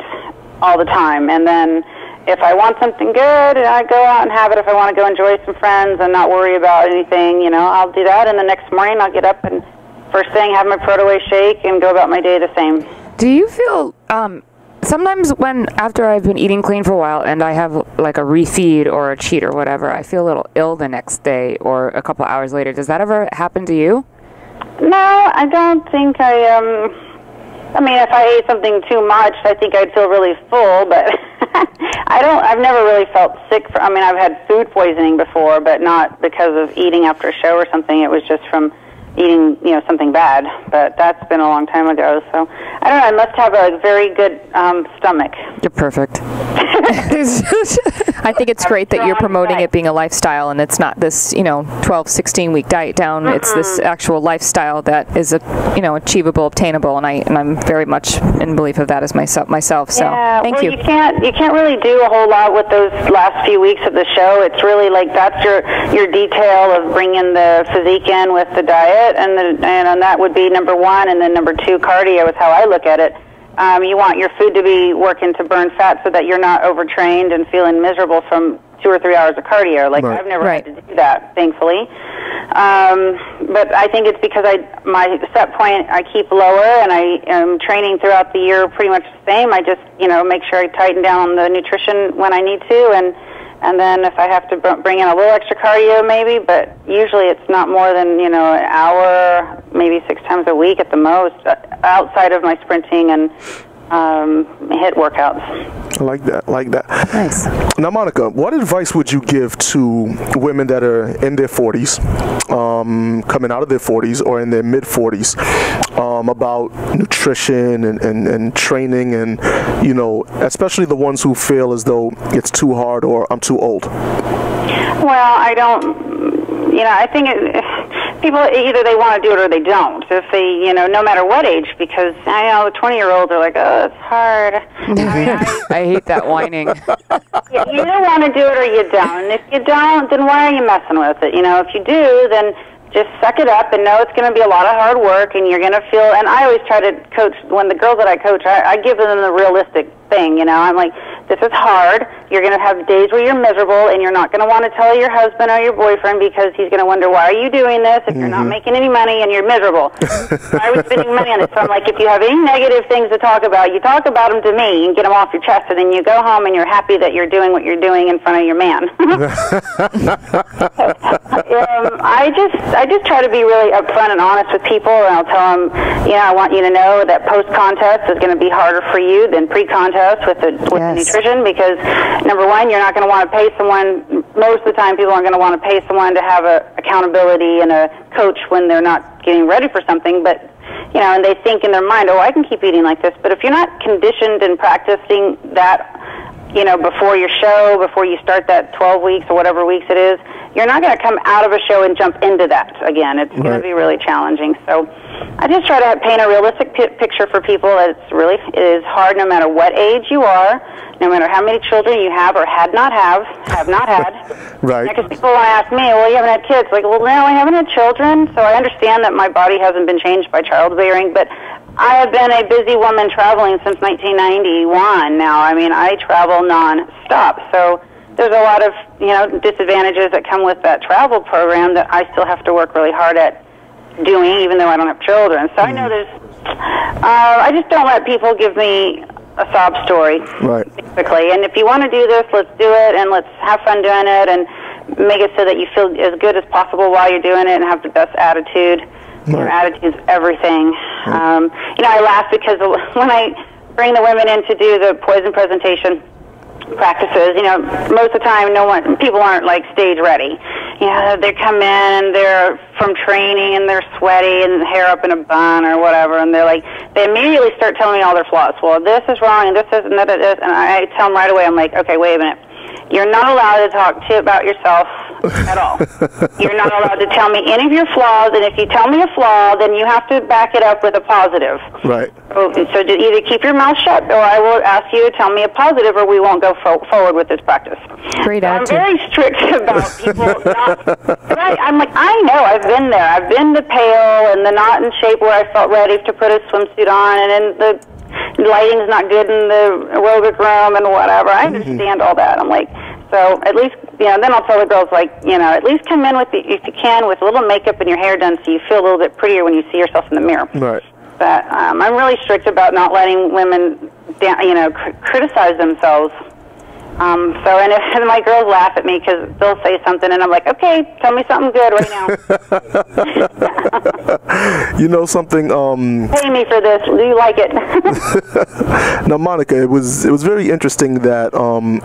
all the time, and then if I want something good, I go out and have it. If I want to go enjoy some friends and not worry about anything, you know, I'll do that, and the next morning I'll get up and first thing have my Proto Whey shake and go about my day the same. Do you feel, sometimes after I've been eating clean for a while and I have like a refeed or a cheat or whatever, I feel a little ill the next day or a couple hours later. Does that ever happen to you? No, I don't think I mean, if I ate something too much, I think I'd feel really full, but I've never really felt sick. I mean, I've had food poisoning before, but not because of eating after a show or something. It was just from eating, you know, something bad, but that's been a long time ago. So I don't know. I must have a very good stomach. You're perfect. I think it's great that you're promoting it being a lifestyle, and it's not this, you know, 12, 16-week diet down. It's this actual lifestyle that is, you know, achievable, obtainable, and I'm very much in belief of that as myself. So thank you. You can't really do a whole lot with those last few weeks of the show. It's really like that's your detail of bringing the physique in with the diet, and that would be number one, and then number two, cardio is how I look at it. You want your food to be working to burn fat so that you're not overtrained and feeling miserable from 2 or 3 hours of cardio. Like, I've never had to do that, thankfully. But I think it's because my set point I keep lower, and I am training throughout the year pretty much the same. I just, you know, make sure I tighten down the nutrition when I need to, and then if I have to bring in a little extra cardio maybe, but usually it's not more than, you know, an hour, maybe 6 times a week at the most, outside of my sprinting and HIIT workouts. I like that. Nice. Now, Monica, what advice would you give to women that are in their 40s, coming out of their 40s or in their mid-40s, about nutrition and training, and, you know, especially the ones who feel as though it's too hard or I'm too old? Well, I don't, you know, I think people either they want to do it or they don't. If they, you know, no matter what age, because I know the 20-year-olds are like, oh, it's hard. I hate that whining. You either want to do it or you don't. And if you don't, then why are you messing with it? You know, if you do, then just suck it up and know it's going to be a lot of hard work, and you're going to feel, and I always try to coach, when the girls that I coach, I give them the realistic thing, you know. I'm like, this is hard. You're going to have days where you're miserable, and you're not going to want to tell your husband or your boyfriend because he's going to wonder, why are you doing this if you're not making any money and you're miserable? Why are we spending money on it? So I'm like, if you have any negative things to talk about, you talk about them to me and get them off your chest, and then you go home and you're happy that you're doing what you're doing in front of your man. I just try to be really upfront and honest with people, and I'll tell them, you know, I want you to know that post-contest is going to be harder for you than pre-contest with the nutrition, because number one, you're not going to want to pay someone. Most of the time, people aren't going to want to pay someone to have a accountability and a coach when they're not getting ready for something. But you know, and they think in their mind, oh, I can keep eating like this. But if you're not conditioned and practicing that, you know, before your show, before you start that 12 weeks or whatever weeks it is, you're not going to come out of a show and jump into that again. It's going to be really challenging. So I just try to paint a realistic picture for people. It is hard no matter what age you are, no matter how many children you have or have not had. Right. Because people want to ask me, well, you haven't had kids. Like, well, no, I haven't had children. So I understand that my body hasn't been changed by childbearing, but I have been a busy woman traveling since 1991 now. I mean, I travel non-stop. So there's a lot of, you know, disadvantages that come with that travel program that I still have to work really hard at doing, even though I don't have children. So I know I just don't let people give me a sob story, basically. And if you want to do this, let's do it, and let's have fun doing it, and make it so that you feel as good as possible while you're doing it, and have the best attitude. Your attitude's everything. You know, I laugh because when I bring the women in to do the poison presentation practices, you know, most of the time people aren't like stage ready. You know, they come in and they're from training and they're sweaty and hair up in a bun or whatever, and they immediately start telling me all their flaws. Well, this is wrong and this is and that is, and I tell them right away, I'm like, okay, wait a minute. You're not allowed to talk about yourself at all. You're not allowed to tell me any of your flaws, and if you tell me a flaw, then you have to back it up with a positive. Right. So either keep your mouth shut, or I will ask you to tell me a positive, or we won't go forward with this practice. Great attitude. I'm very strict about people I'm like, I know, I've been there. I've been the pale and the not in shape where I felt ready to put a swimsuit on, and then the lighting's not good in the aerobic room and whatever. I understand all that. I'm like, so at least, you know, then I'll tell the girls, like, you know, at least come in with, if you can, with a little makeup and your hair done so you feel a little bit prettier when you see yourself in the mirror. Right. But I'm really strict about not letting women, you know, criticize themselves. And my girls laugh at me because they'll say something, and I'm like, okay, tell me something good right now. You know something? Pay me for this. Do you like it? Now, Monica, it was very interesting that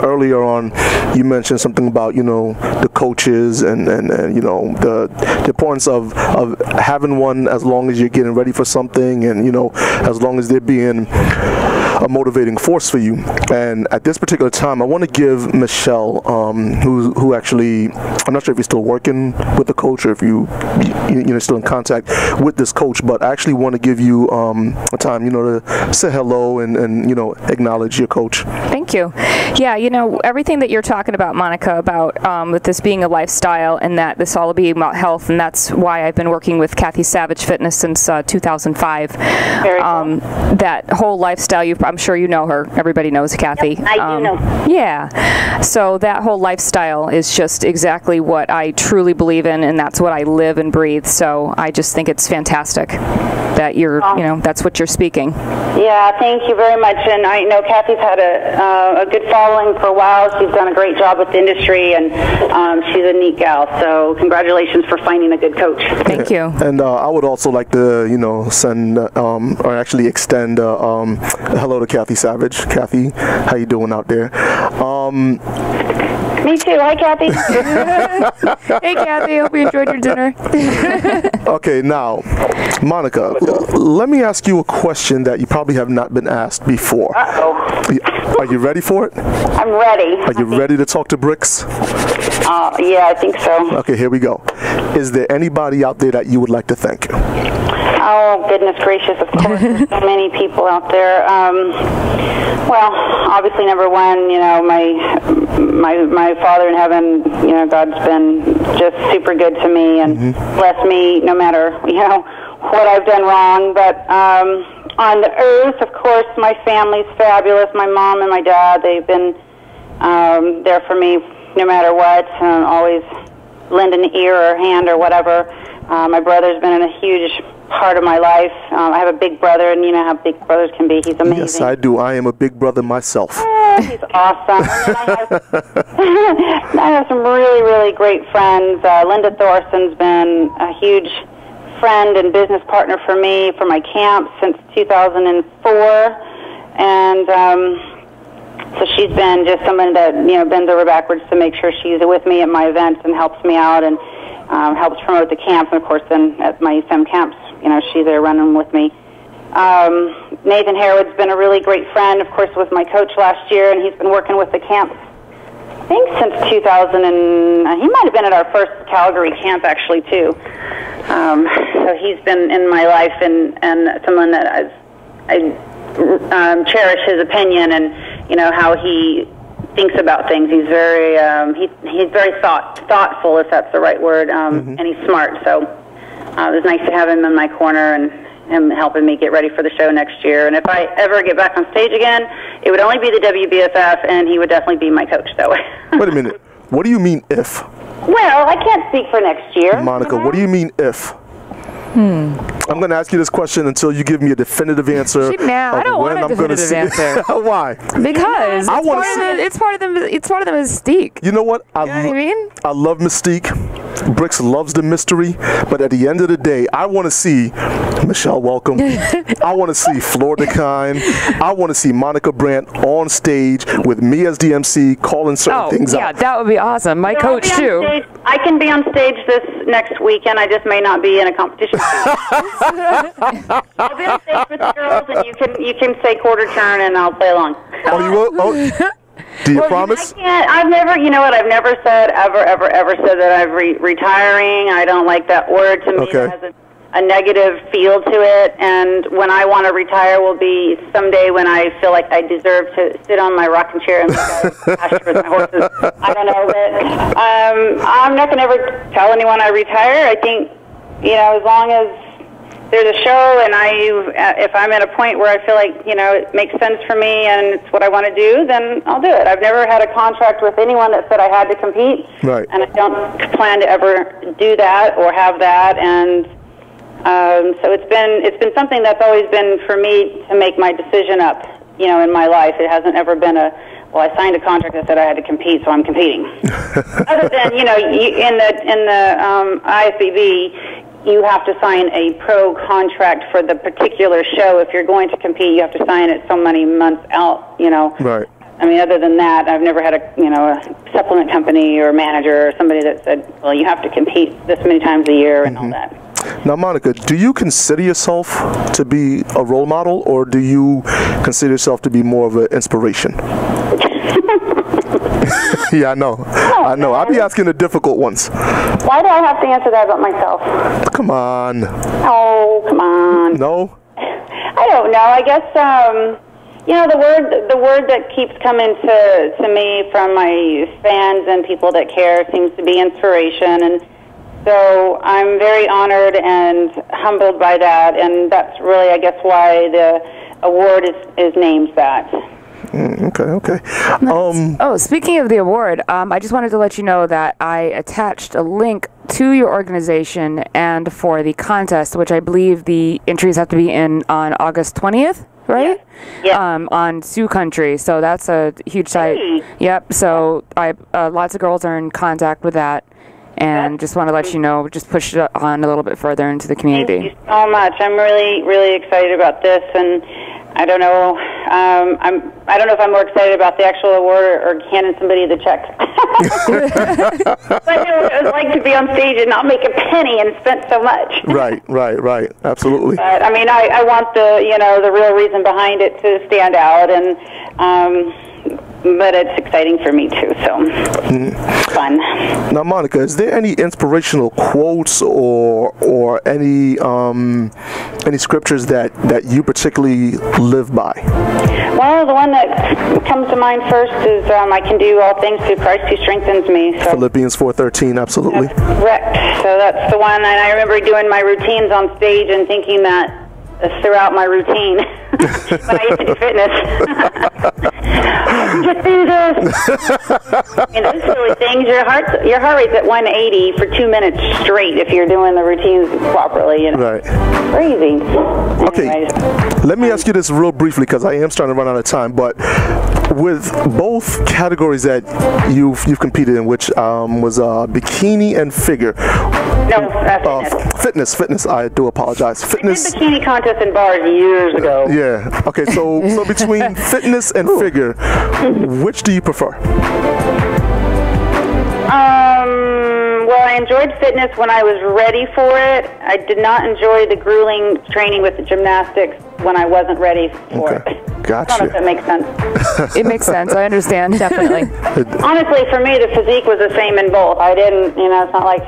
earlier on you mentioned something about, you know, the coaches and you know, the importance of having one as long as you're getting ready for something, and, you know, as long as they're being a motivating force for you. And at this particular time, I want to give Michelle, who actually, I'm not sure if you're still working with the coach or if you're still in contact with this coach, but I actually want to give you a time, you know, to say hello and you know, acknowledge your coach. Thank you. Yeah, you know, everything that you're talking about, Monica, about with this being a lifestyle, and that this all be about health, and that's why I've been working with Kathy Savage Fitness since 2005. Very cool. That whole lifestyle, I'm sure you know her. Everybody knows Kathy. Yep, I do know. Yeah. So that whole lifestyle is just exactly what I truly believe in, and that's what I live and breathe. So I just think it's fantastic that you're, you know, that's what you're speaking. Yeah, thank you very much. And I know Kathy's had a good following for a while. She's done a great job with the industry, and she's a neat gal. So congratulations for finding a good coach. Thank you. And I would also like to, you know, send or actually extend hello to Kathy Savage. Kathy, how you doing out there? Me too. Hi, Kathy. Hey, Kathy. Hope you enjoyed your dinner. Okay, now, Monica, let me ask you a question that you probably have not been asked before. Uh-oh. Are you ready for it? I'm ready. Are you ready to talk to bricks? Yeah, I think so. Okay, here we go. Is there anybody out there that you would like to thank? Oh, goodness gracious, of course. There's so many people out there. Well, obviously, number one, you know, my Father in heaven, you know, God's been just super good to me and blessed me no matter, you know, what I've done wrong. But on the earth, of course, my family's fabulous. My mom and my dad, they've been there for me no matter what, always lend an ear or hand or whatever. My brother's been a huge part of my life. I have a big brother, and you know how big brothers can be. He's amazing. Yes, I do. I am a big brother myself. He's awesome. And I have some really, really great friends. Linda Thorson's been a huge friend and business partner for me for my camp since 2004. And so she's been just someone that, bends over backwards to make sure she's with me at my events and helps me out and helps promote the camps. And, of course, then at my FEM camps, she's there running with me. Nathan Harewood's been a really great friend, of course, was my coach last year, and he's been working with the camps, I think, since 2000, and he might have been at our first Calgary camp, actually, too. So he's been in my life and someone that I cherish his opinion and, how he thinks about things. He's very he's very thoughtful, if that's the right word, and he's smart. So it was nice to have him in my corner and him helping me get ready for the show next year. And if I ever get back on stage again, it would only be the WBFF, and he would definitely be my coach. So wait a minute. What do you mean if? Well, I can't speak for next year. Monica, what do you mean if? I'm going to ask you this question until you give me a definitive answer. I don't want a definitive answer. Why? Because it's part of the mystique. You know what? You know what I mean? I love mystique. Bricks loves the mystery, but at the end of the day, I want to see Michelle Welcome. I want to see Florida Kine. I want to see Monica Brant on stage with me as DMC calling certain things out. Yeah, that would be awesome. My coach too. I can be on stage this next weekend. I just may not be in a competition. I'll be on stage with the girls, and you can say quarter turn, and I'll play along. Oh, you will? Oh. Do you promise? I can't. I've never, I've never said, ever said that I'm retiring. I don't like that word. To me, it has a negative feel to it. And when I want to retire will be someday when I feel like I deserve to sit on my rocking chair and pasture with my horses. I don't know. But I'm not going to ever tell anyone I retire. I think, as long as there's a show and if I'm at a point where I feel like, it makes sense for me and it's what I want to do, then I'll do it. I've never had a contract with anyone that said I had to compete. Right. And I don't plan to ever do that or have that. And so it's been something that's always been for me to make my decision up, in my life. It hasn't ever been I signed a contract that said I had to compete, so I'm competing. Other than, in the IFBB, you have to sign a pro contract for the particular show. If you're going to compete, you have to sign it so many months out, Right. I mean, other than that, I've never had a supplement company or manager or somebody that said, well, you have to compete this many times a year and all that. Now, Monica, do you consider yourself to be a role model, or do you consider yourself to be more of an inspiration? Yeah, I know. I'll be asking the difficult ones. Why do I have to answer that about myself? Come on. Oh, come on. No? I don't know. I guess, the word that keeps coming to me from my fans and people that care seems to be inspiration. And so I'm very honored and humbled by that. And that's really, I guess, why the award is named that. Okay. Speaking of the award, I just wanted to let you know that I attached a link to your organization and for the contest, which I believe the entries have to be in on August 20th, right? Yeah. On Sioux Country. So that's a huge site. Yep. So lots of girls are in contact with that. And just want to let you know, just push it on a little bit further into the community. Thank you so much. I'm really, really excited about this, and I don't know. I don't know if I'm more excited about the actual award or handing somebody the check. But it was like to be on stage and not make a penny and spent so much. Right. Absolutely. But I mean, I want the real reason behind it to stand out, and but it's exciting for me too. So fun. Now, Monica, is there any inspirational quotes or any scriptures that you particularly live by? Well, the one that comes to mind first is I can do all things through Christ who strengthens me. So. Philippians 4:13, absolutely. That's correct. So that's the one, and I remember doing my routines on stage and thinking that throughout my routine when I used to do fitness. Just do this. You know, those silly things. Your heart rate's at 180 for 2 minutes straight if you're doing the routines properly. You know? Right. Crazy. Okay. Anyways. Let me ask you this real briefly because I am starting to run out of time. But with both categories that you've competed in, which was bikini and figure. No, fitness. I do apologize. Fitness. I did bikini contest in bars years ago. Yeah. Okay. So between fitness and figure, which do you prefer? Well, I enjoyed fitness when I was ready for it. I did not enjoy the grueling training with the gymnastics when I wasn't ready for it. Gotcha. I don't know if that makes sense. It makes sense. I understand. Definitely. Honestly, for me, the physique was the same in both. I didn't, it's not like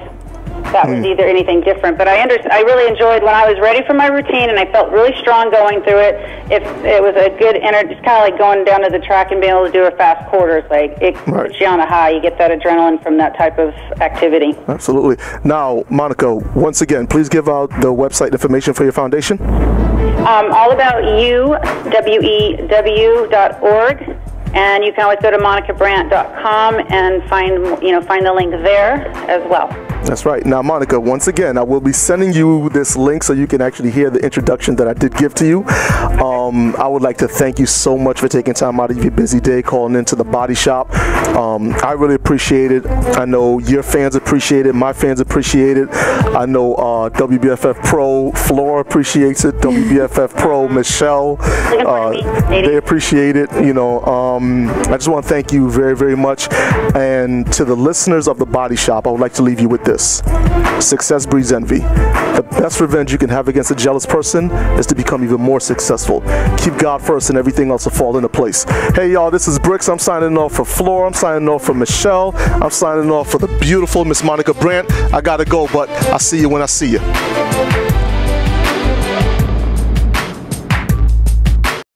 that was either anything different. But I really enjoyed when I was ready for my routine, and I felt really strong going through it. If it was a good energy, it's kind of like going down to the track and being able to do a fast quarter. It's like it puts you on a high. You get that adrenaline from that type of activity. Absolutely. Now, Monica, once again, please give out the website information for your foundation. allaboutyowew.org. And you can always go to monicabrant.com and find the link there as well. That's right. Now, Monica, once again, I will be sending you this link so you can actually hear the introduction that I did give to you. I would like to thank you so much for taking time out of your busy day, calling into the Body Shop. I really appreciate it. I know your fans appreciate it. My fans appreciate it. I know WBFF Pro Flora appreciates it. WBFF Pro Michelle, they appreciate it. I just want to thank you very, very much. And to the listeners of the Body Shop, I would like to leave you with this. Success breeds envy. The best revenge you can have against a jealous person is to become even more successful. Keep God first and everything else will fall into place. Hey y'all, this is Bricks. I'm signing off for Flora. I'm signing off for Michelle. I'm signing off for the beautiful Miss Monica Brant. I gotta go, but I'll see you when I see you.